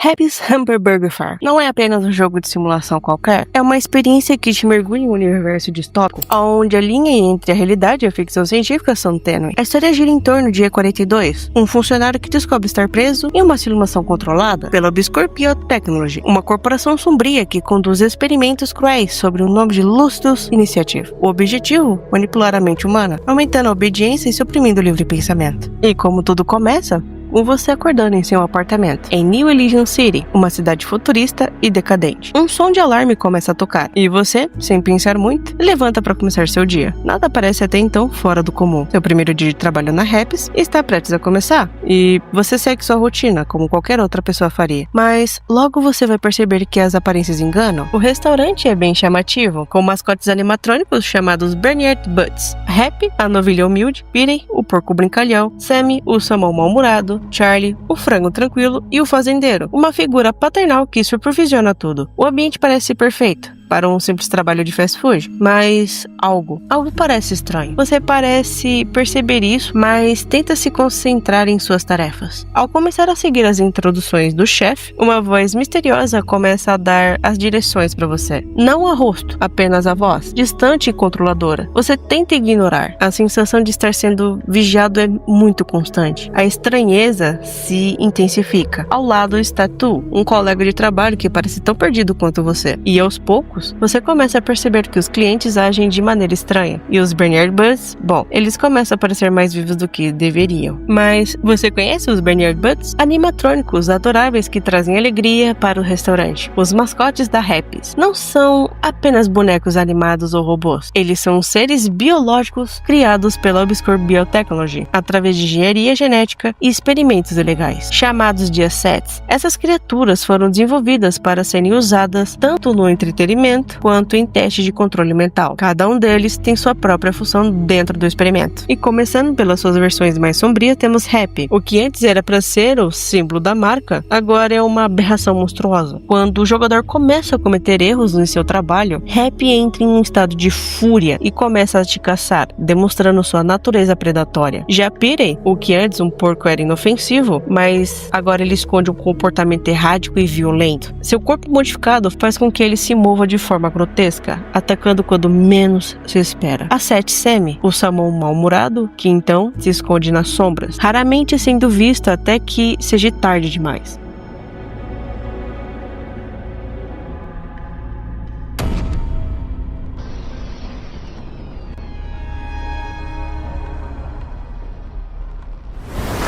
Happy's Hamburger Farm não é apenas um jogo de simulação qualquer, é uma experiência que te mergulha em um universo distópico, onde a linha entre a realidade e a ficção científica são tênues. A história gira em torno de E42, um funcionário que descobre estar preso em uma simulação controlada pela Obscure Biotechnology, uma corporação sombria que conduz experimentos cruéis sobre o nome de Lucidus Initiative. O objetivo? Manipular a mente humana, aumentando a obediência e suprimindo o livre pensamento. E como tudo começa? Com você acordando em seu apartamento, em New Elysium City, uma cidade futurista e decadente. Um som de alarme começa a tocar, e você, sem pensar muito, levanta para começar seu dia. Nada parece até então fora do comum. Seu primeiro dia de trabalho na Happy's está prestes a começar, e você segue sua rotina, como qualquer outra pessoa faria. Mas, logo você vai perceber que as aparências enganam. O restaurante é bem chamativo, com mascotes animatrônicos chamados Bernard Butts. Happy, a novilha humilde, Peter, o porco brincalhão, Sammy, o salmão mal-humorado, Charlie, o frango tranquilo e o fazendeiro, uma figura paternal que supervisiona tudo. O ambiente parece perfeito para um simples trabalho de fast food, mas algo parece estranho. Você parece perceber isso, mas tenta se concentrar em suas tarefas. Ao começar a seguir as introduções do chefe, uma voz misteriosa começa a dar as direções para você. Não a rosto, apenas a voz, distante e controladora. Você tenta ignorar. A sensação de estar sendo vigiado é muito constante. A estranheza se intensifica. Ao lado está Tu, um colega de trabalho que parece tão perdido quanto você. E aos poucos, você começa a perceber que os clientes agem de maneira estranha. E os Bernard Butts, bom, eles começam a parecer mais vivos do que deveriam. Mas você conhece os Bernard Butts? Animatrônicos adoráveis que trazem alegria para o restaurante. Os mascotes da Happy's não são apenas bonecos animados ou robôs. Eles são seres biológicos criados pela Obscure Biotechnology através de engenharia genética e experimentos ilegais, chamados de assets. Essas criaturas foram desenvolvidas para serem usadas tanto no entretenimento quanto em testes de controle mental. Cada um deles tem sua própria função dentro do experimento. E começando pelas suas versões mais sombrias, temos Happy. O que antes era para ser o símbolo da marca, agora é uma aberração monstruosa. Quando o jogador começa a cometer erros em seu trabalho, Happy entra em um estado de fúria e começa a te caçar, demonstrando sua natureza predatória. Já Peter, o que antes um porco era inofensivo, mas agora ele esconde um comportamento errático e violento. Seu corpo modificado faz com que ele se mova de forma grotesca, atacando quando menos se espera. A Sammy, o salmão mal-humorado, que então se esconde nas sombras, raramente sendo visto até que seja tarde demais.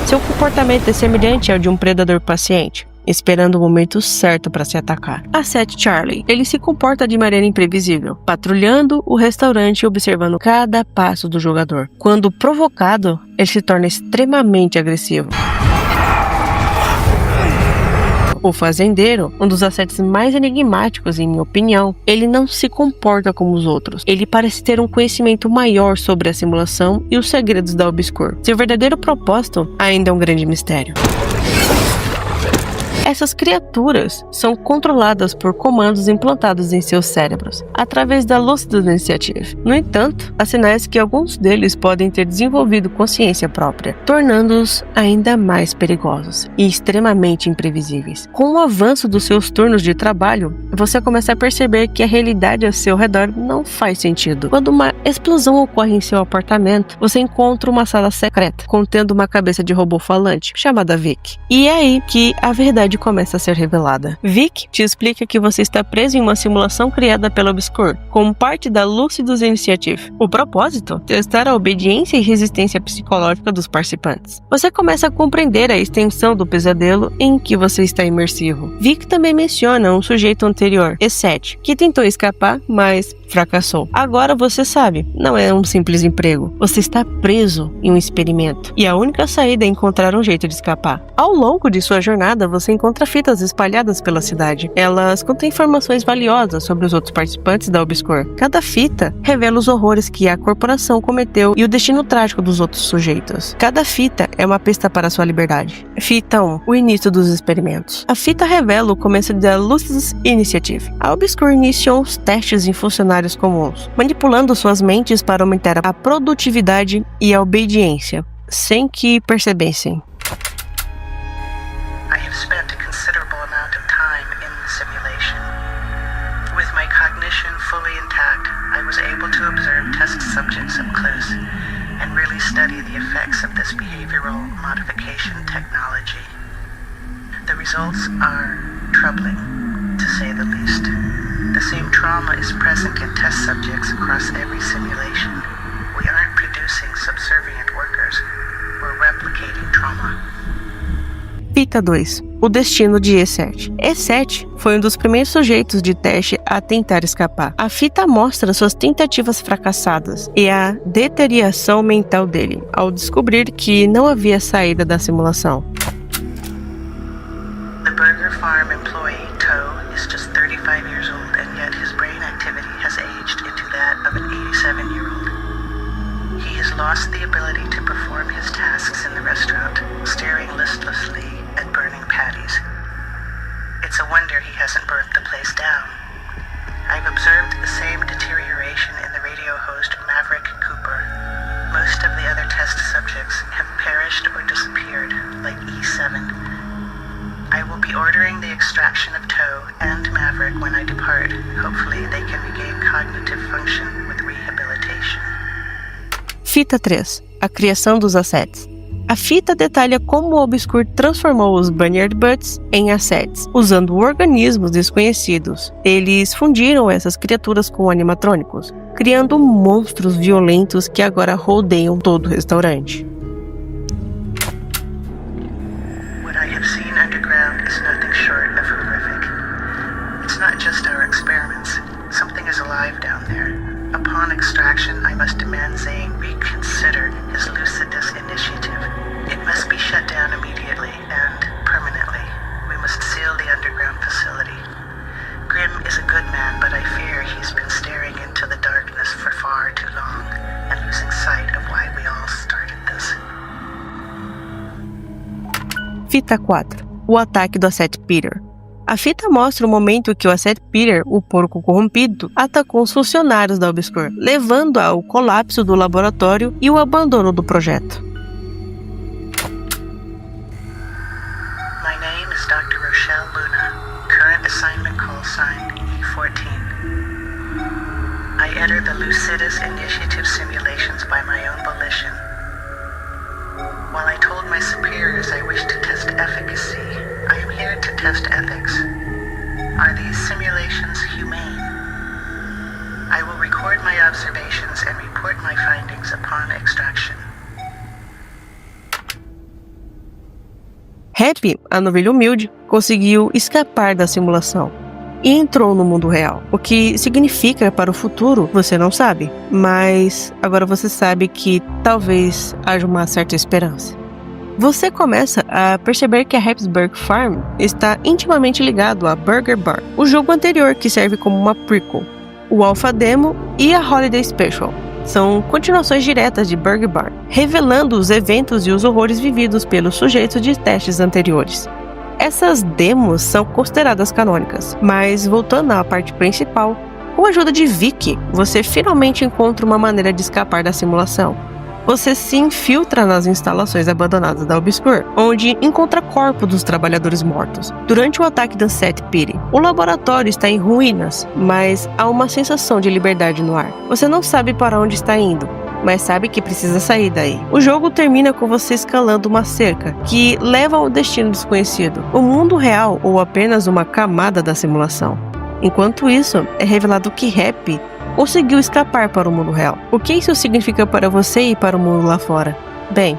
Seu comportamento é semelhante ao de um predador paciente, esperando o momento certo para se atacar. A Charlie, ele se comporta de maneira imprevisível, patrulhando o restaurante e observando cada passo do jogador. Quando provocado, ele se torna extremamente agressivo. O fazendeiro, um dos assets mais enigmáticos em minha opinião, ele não se comporta como os outros. Ele parece ter um conhecimento maior sobre a simulação e os segredos da Obscure. Seu verdadeiro propósito ainda é um grande mistério. Essas criaturas são controladas por comandos implantados em seus cérebros, através da Lucidus Initiative. No entanto, há sinais que alguns deles podem ter desenvolvido consciência própria, tornando-os ainda mais perigosos e extremamente imprevisíveis. Com o avanço dos seus turnos de trabalho, você começa a perceber que a realidade ao seu redor não faz sentido. Quando uma explosão ocorre em seu apartamento, você encontra uma sala secreta, contendo uma cabeça de robô falante, chamada Vic. E é aí que a verdade começa a ser revelada. Vic te explica que você está preso em uma simulação criada pela Obscure, como parte da Lucidus Initiative. O propósito? Testar a obediência e resistência psicológica dos participantes. Você começa a compreender a extensão do pesadelo em que você está imersivo. Vic também menciona um sujeito anterior, E7, que tentou escapar, mas fracassou. Agora você sabe, não é um simples emprego. Você está preso em um experimento. E a única saída é encontrar um jeito de escapar. Ao longo de sua jornada, você encontra fitas espalhadas pela cidade. Elas contêm informações valiosas sobre os outros participantes da Obscure. Cada fita revela os horrores que a corporação cometeu e o destino trágico dos outros sujeitos. Cada fita é uma pista para sua liberdade. Fita 1. O início dos experimentos. A fita revela o começo da Lucidus Initiative. A Obscure iniciou os testes em funcionários comuns, manipulando suas mentes para aumentar a produtividade e a obediência, sem que percebessem. I have spent a considerable amount fully intact, I was able to observe test subjects up close and really study the effects of this behavioral modification technology. The results are troubling, to say the least. The same trauma is present in test subjects across every simulation. We aren't producing subservient workers, we're replicating trauma. Fita 2. O destino de E7. E7 foi um dos primeiros sujeitos de teste a tentar escapar. A fita mostra suas tentativas fracassadas e a deterioração mental dele, ao descobrir que não havia saída da simulação. The Burger Farm employee, Toe, is just 35 years old, and yet his brain activity has aged into that of an 87-year-old. He has lost the ability to perform his tasks in the restaurant, staring listlessly at burning patties. It's a wonder he hasn't burnt the place down. I've observed the same deterioration in the radio host Maverick Cooper. Most of the other test subjects have perished or disappeared, like E7. I will be ordering the extraction of Toe and Maverick when I depart. Hopefully they can regain cognitive function with rehabilitation. Fita 3. A criação dos assets. A fita detalha como o Obscure transformou os Bunyard Buds em assets, usando organismos desconhecidos. Eles fundiram essas criaturas com animatrônicos, criando monstros violentos que agora rodeiam todo o restaurante. What I have seen underground is nothing short of horrific. It's not just our experiments. Something is alive down there. Upon extraction, I must demand Zane reconsider his Lucidus initiative. It must be shut down immediately and permanently. We must seal the underground facility. Grimm is a good man, but I fear he's been staring into the darkness for far too long and losing sight of why we all started this. Fita 4. O ataque do Asset Peter. A fita mostra o momento que o Asset Peter, o porco corrompido, atacou os funcionários da Obscure, levando ao colapso do laboratório e o abandono do projeto. My name is Dr. Rochelle Luna, current assignment call sign E14. I enter the Lucidus Initiative simulations by my own volition. While I told my superiors I wish to test efficacy, I am here to test ethics. Are these simulations humane? I will record my observations and report my findings upon extraction. Happy, a novilha humilde, conseguiu escapar da simulação e entrou no mundo real. O que significa para o futuro, você não sabe. Mas agora você sabe que talvez haja uma certa esperança. Você começa a perceber que a Happy's Burger Farm está intimamente ligado a Burger Bar, o jogo anterior que serve como uma prequel. O Alpha Demo e a Holiday Special são continuações diretas de Burger Bar, revelando os eventos e os horrores vividos pelos sujeitos de testes anteriores. Essas demos são consideradas canônicas, mas voltando à parte principal, com a ajuda de Vicky, você finalmente encontra uma maneira de escapar da simulação. Você se infiltra nas instalações abandonadas da Obscure, onde encontra corpos dos trabalhadores mortos. Durante o ataque da Asset Peter, o laboratório está em ruínas, mas há uma sensação de liberdade no ar. Você não sabe para onde está indo, mas sabe que precisa sair daí. O jogo termina com você escalando uma cerca que leva ao destino desconhecido, o mundo real ou apenas uma camada da simulação. Enquanto isso, é revelado que Happy conseguiu escapar para o mundo real. O que isso significa para você e para o mundo lá fora? Bem,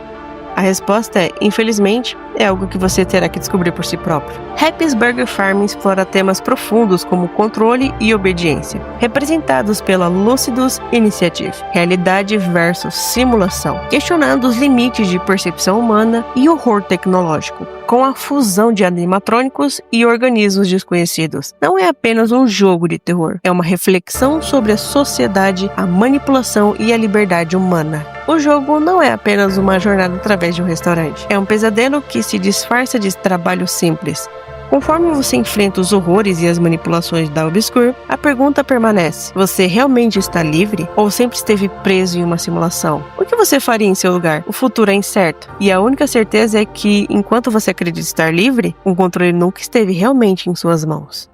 a resposta é, infelizmente, é algo que você terá que descobrir por si próprio. Happy's Burger Farm explora temas profundos como controle e obediência, representados pela Lucidus Initiative, realidade versus simulação, questionando os limites de percepção humana e horror tecnológico, com a fusão de animatrônicos e organismos desconhecidos. Não é apenas um jogo de terror, é uma reflexão sobre a sociedade, a manipulação e a liberdade humana. O jogo não é apenas uma jornada através de um restaurante, é um pesadelo que se disfarça de trabalho simples. Conforme você enfrenta os horrores e as manipulações da Obscure, a pergunta permanece: você realmente está livre ou sempre esteve preso em uma simulação? O que você faria em seu lugar? O futuro é incerto, e a única certeza é que, enquanto você acredita estar livre, o controle nunca esteve realmente em suas mãos.